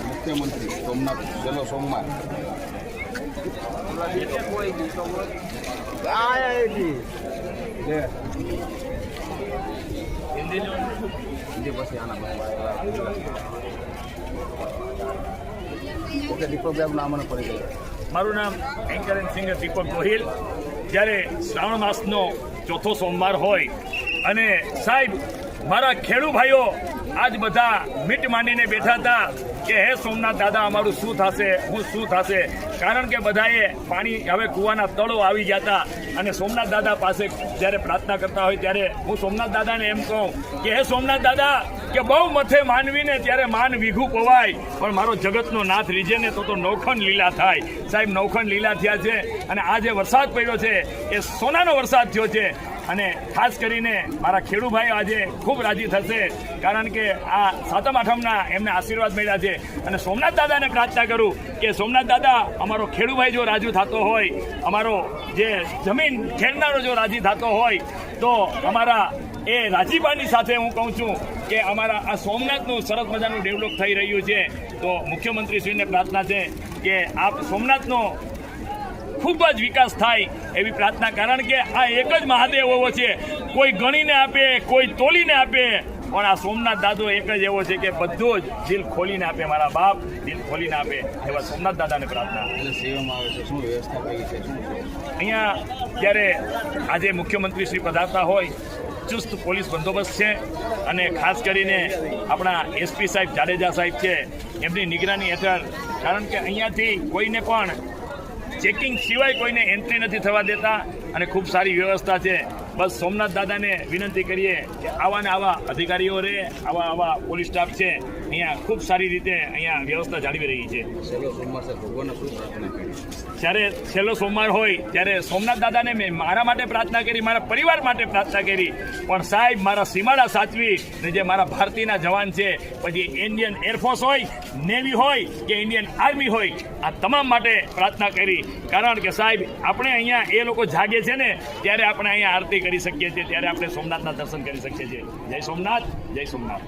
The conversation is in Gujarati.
મુખ્યમંત્રી સોમનાથ છેલ્લો સોમવાર મારું નામ એન્કર એન્ડ સિંગર દીપક ગોહિલ। જ્યારે શ્રાવણ માસનો ચોથો સોમવાર હોય અને સાહેબ મારા ખેડૂ ભાઈઓ આજ બધા મીટ માંડીને બેઠા હતા કે હે સોમનાથ દાદા અમારું શું થશે, શું થશે, કારણ કે બધાએ પાણી હવે કૂવાના તળો આવી ગયા હતા અને સોમનાથ દાદા પાસે જ્યારે પ્રાર્થના કરતા હોય ત્યારે હું સોમનાથ દાદાને એમ કહું કે હે સોમનાથ દાદા કે બહુ મથે માનવીને ત્યારે માન વીઘું પવાય, પણ મારો જગતનો નાથ રીજે ને તો નવખંડ લીલા થાય। સાહેબ નવખંડ લીલા થયા છે અને આ જે વરસાદ પડ્યો છે એ સોનાનો વરસાદ થયો છે અને ખાસ કરીને મારા ખેડૂભાઈઓ આજે ખૂબ રાજી થશે, કારણ કે આ સાતમ આઠમના એમને આશીર્વાદ મળ્યા છે અને સોમનાથ દાદાને પ્રાર્થના કરું કે સોમનાથ દાદા અમારો ખેડૂભાઈ જો રાજી થતો હોય, અમારો જે જમીન ખેડનારો જો રાજી થતો હોય તો અમારા એ રાજીબાની સાથે હું કહું છું કે અમારા આ સોમનાથનું સરસ મજાનું ડેવલપ થઈ રહ્યું છે। તો મુખ્યમંત્રીશ્રીને પ્રાર્થના છે કે આપ સોમનાથનો ખૂબ જ વિકાસ થાય એવી પ્રાર્થના, કારણ કે આ એક જ મહાદેવ એવો છે, કોઈ ગણીને આપે, કોઈ તોલીને આપે, પણ આ સોમનાથ દાદો એક જ એવો છે કે બધું જ દિલ ખોલીને આપે, મારા બાપ દિલ ખોલીને આપે એવા સોમનાથ દાદાને પ્રાર્થના। સેવામાં આવે છે, શું વ્યવસ્થા કરી છે, શું અહીંયા જ્યારે આજે મુખ્યમંત્રી શ્રી પધારતા હોય ચુસ્ત પોલીસ બંદોબસ્ત છે અને ખાસ કરીને આપણા એસપી સાહેબ જાડેજા સાહેબ છે એમની નિગરાની હેઠળ, કારણ કે અહીંયાથી કોઈને પણ ચેકિંગ સિવાય કોઈને એન્ટ્રી નથી થવા દેતા અને ખૂબ સારી વ્યવસ્થા છે। બસ સોમનાથ દાદાને વિનંતી કરીએ કે આવા ને આવા અધિકારીઓ રહે, આવા પોલીસ સ્ટાફ છે અહીંયા ખૂબ સારી રીતે અહીંયા વ્યવસ્થા જાળવી રહી છે। જ્યારે છેલ્લો સોમવાર હોય ત્યારે સોમનાથ દાદાને મેં મારા માટે પ્રાર્થના કરી, મારા પરિવાર માટે પ્રાર્થના કરી, પણ સાહેબ મારા સીમાડા સાચવી ને જે મારા ભારતીયના જવાન છે, પછી ઇન્ડિયન એરફોર્સ હોય, નેવી હોય કે ઇન્ડિયન આર્મી હોય, આ તમામ માટે પ્રાર્થના કરી, કારણ કે સાહેબ આપણે અહીંયા એ લોકો જાગે છે ને ત્યારે આપણે અહીંયા આરતી કરી શકીએ છીએ, ત્યારે આપણે સોમનાથના દર્શન કરી શકીએ છીએ। જય સોમનાથ, જય સોમનાથ।